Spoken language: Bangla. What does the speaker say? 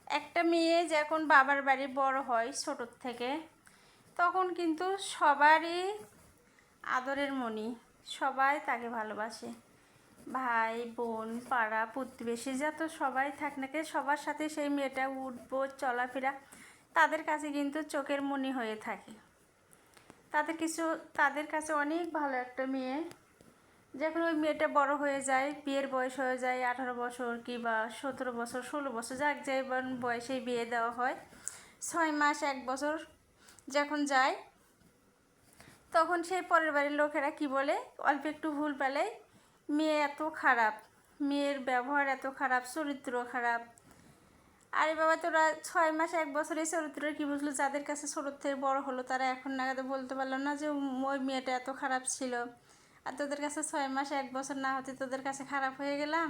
একটা মেয়ে যখন বাবার বাড়ি বড় হয় ছোটোর থেকে, তখন কিন্তু সবারই আদরের মণি, সবাই তাকে ভালোবাসে। ভাই বোন পাড়া প্রতিবেশী যত সবাই থাক নাকি, সবার সাথে সেই মেয়েটা উঠবো চলাফেরা তাদের কাছে কিন্তু চোখের মণি হয়ে থাকে। তাদের কাছে অনেক ভালো একটা মেয়ে। যখন ওই মেয়েটা বড় হয়ে যায়, বিয়ের বয়স হয়ে যায় 18 বছর কিংবা 17 বছর 16 বছর, যাক যাই বয়সেই বিয়ে দেওয়া হয়, 6 মাস 1 বছর যখন যায়, তখন সেই পরের বাড়ির লোকেরা কি বলে, অল্প একটু ভুল পেলে মেয়ে এত খারাপ, মেয়ের ব্যবহার এত খারাপ, চরিত্র খারাপ। আরে বাবা, তোরা 6 মাস 1 বছর এই চরিত্রের কী বুঝলো? যাদের কাছে ছোটোর থেকে বড় হলো তারা এখন নাগাদ বলতে পারলো না যে ওই মেয়েটা এত খারাপ ছিল, আর তোদের কাছে 6 মাস 1 বছর না হতে তোদের কাছে খারাপ হয়ে গেলাম।